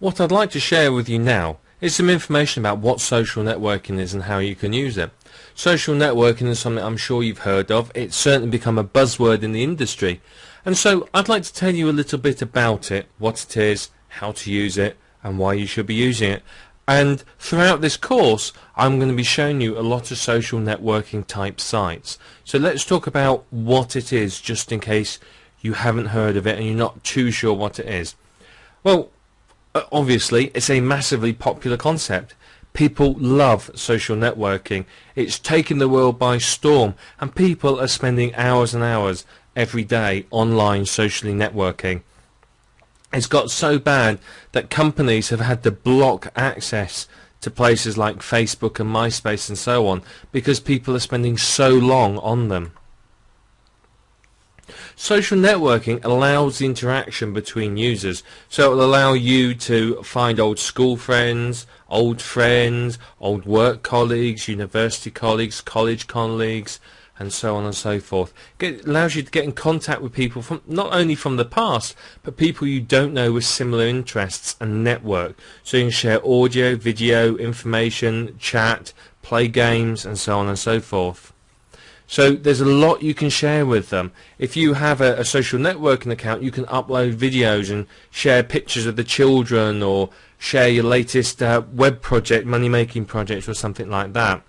What I'd like to share with you now is some information about what social networking is and how you can use it. Social networking is something I'm sure you've heard of. It's certainly become a buzzword in the industry. And so I'd like to tell you a little bit about it, what it is, how to use it, and why you should be using it. And throughout this course, I'm going to be showing you a lot of social networking type sites. So let's talk about what it is, just in case you haven't heard of it and you're not too sure what it is. Well, obviously, it's a massively popular concept. People love social networking. It's taken the world by storm, and people are spending hours and hours every day online socially networking. It's got so bad that companies have had to block access to places like Facebook and MySpace and so on because people are spending so long on them. Social networking allows the interaction between users, so it will allow you to find old school friends, old work colleagues, university colleagues, college colleagues, and so on and so forth. It allows you to get in contact with people from not only from the past, but people you don't know with similar interests and network. So you can share audio, video, information, chat, play games, and so on and so forth. So there's a lot you can share with them. If you have a social networking account, you can upload videos and share pictures of the children, or share your latest web project, money-making project, or something like that.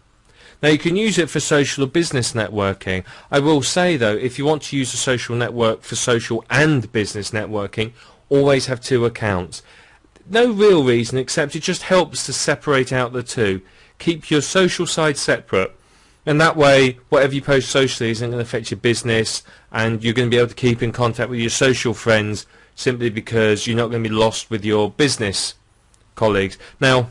Now you can use it for social or business networking. I will say though, if you want to use a social network for social and business networking, always have two accounts. No real reason, except it just helps to separate out the two. Keep your social side separate. And that way, whatever you post socially isn't going to affect your business, and you're going to be able to keep in contact with your social friends simply because you're not going to be lost with your business colleagues. Now,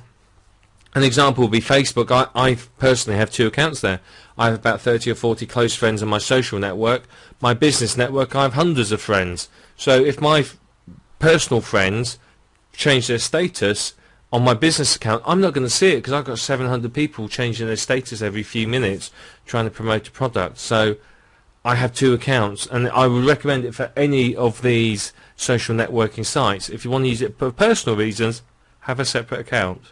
an example would be Facebook. I personally have two accounts there. I have about 30 or 40 close friends on my social network. My business network, I have hundreds of friends. So if my personal friends change their status on my business account, I'm not going to see it because I've got 700 people changing their status every few minutes trying to promote a product. So I have two accounts, and I would recommend it for any of these social networking sites. If you want to use it for personal reasons, have a separate account.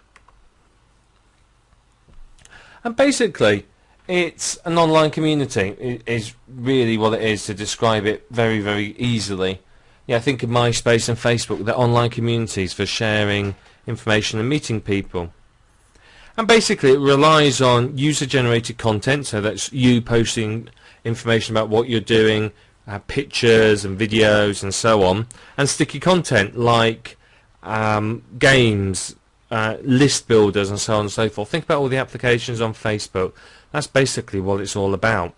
And basically, it's an online community. It is really what it is, to describe it very, very easily. Yeah, think of MySpace and Facebook. They're online communities for sharing information and meeting people. And basically it relies on user-generated content, so that's you posting information about what you're doing, pictures and videos and so on, and sticky content like games, list builders and so on and so forth. Think about all the applications on Facebook. That's basically what it's all about.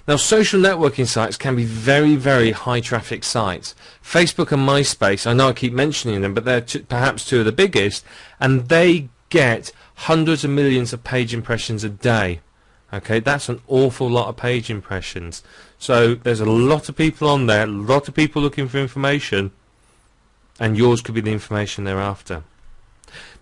Now, social networking sites can be very, very high traffic sites. Facebook and MySpace, I know I keep mentioning them, but they're perhaps two of the biggest, and they get hundreds of millions of page impressions a day. Okay, that's an awful lot of page impressions. So there's a lot of people on there, a lot of people looking for information, and yours could be the information they're after.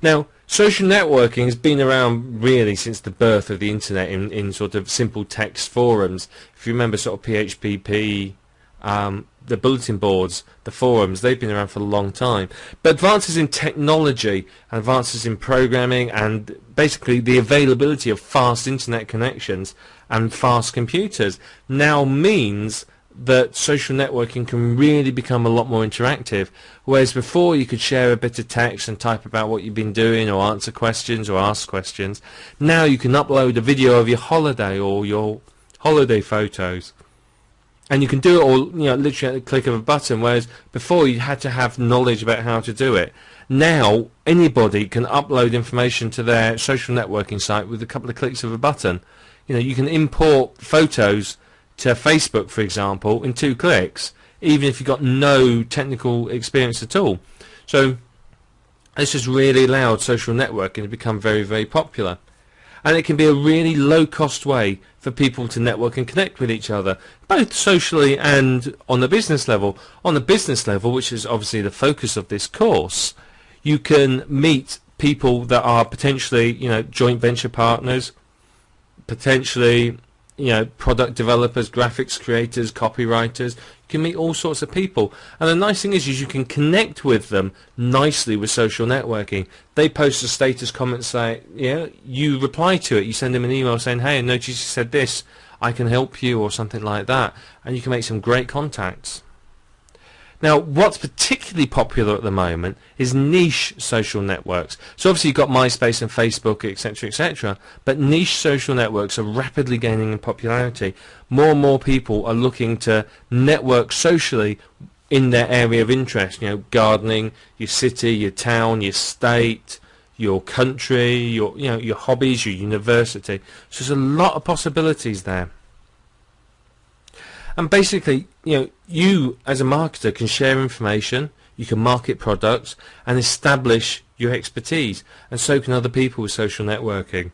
Now, social networking has been around really since the birth of the internet in sort of simple text forums. If you remember sort of PHP, the bulletin boards, the forums, they've been around for a long time. But advances in technology, advances in programming, and basically the availability of fast internet connections and fast computers now means that social networking can really become a lot more interactive, whereas before you could share a bit of text and type about what you've been doing, or answer questions or ask questions. Now you can upload a video of your holiday or your holiday photos, and you can do it all, literally at the click of a button, whereas before you had to have knowledge about how to do it. Now anybody can upload information to their social networking site with a couple of clicks of a button. You can import photos to Facebook, for example, in 2 clicks, even if you've got no technical experience at all. So this has really allowed social networking to become very, very popular. And it can be a really low-cost way for people to network and connect with each other, both socially and on the business level. On the business level, which is obviously the focus of this course, you can meet people that are potentially, joint venture partners, potentially product developers, graphics creators, copywriters. You can meet all sorts of people, and the nice thing is you can connect with them nicely with social networking. They post a status comment, say, yeah, you reply to it, you send them an email saying, hey, I noticed you said this, I can help you, or something like that, and you can make some great contacts. Now, what's particularly popular at the moment is niche social networks. So obviously you've got MySpace and Facebook, etc., etc., but niche social networks are rapidly gaining in popularity. More and more people are looking to network socially in their area of interest, you know, gardening, your city, your town, your state, your country, your hobbies, your university. So there's a lot of possibilities there. And basically, you as a marketer can share information, you can market products and establish your expertise, and so can other people with social networking.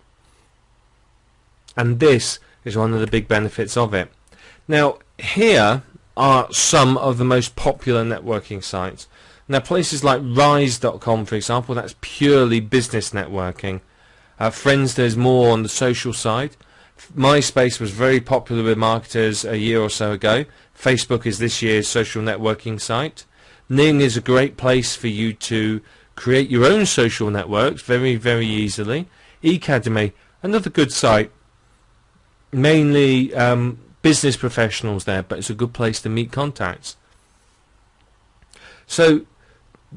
And this is one of the big benefits of it. Now, here are some of the most popular networking sites. Now, places like Rise.com, for example, that's purely business networking. Friends, there's more on the social side. MySpace was very popular with marketers a year or so ago. Facebook is this year's social networking site. Ning is a great place for you to create your own social networks very, very easily. Ecademy, another good site. Mainly business professionals there, but it's a good place to meet contacts. So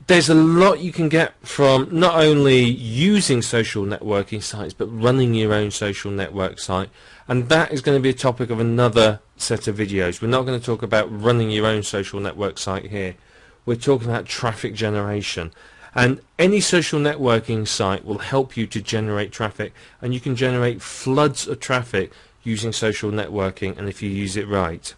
there's a lot you can get from not only using social networking sites but running your own social network site, and that is going to be a topic of another set of videos. We're not going to talk about running your own social network site here. We're talking about traffic generation, and any social networking site will help you to generate traffic, and you can generate floods of traffic using social networking, and if you use it right.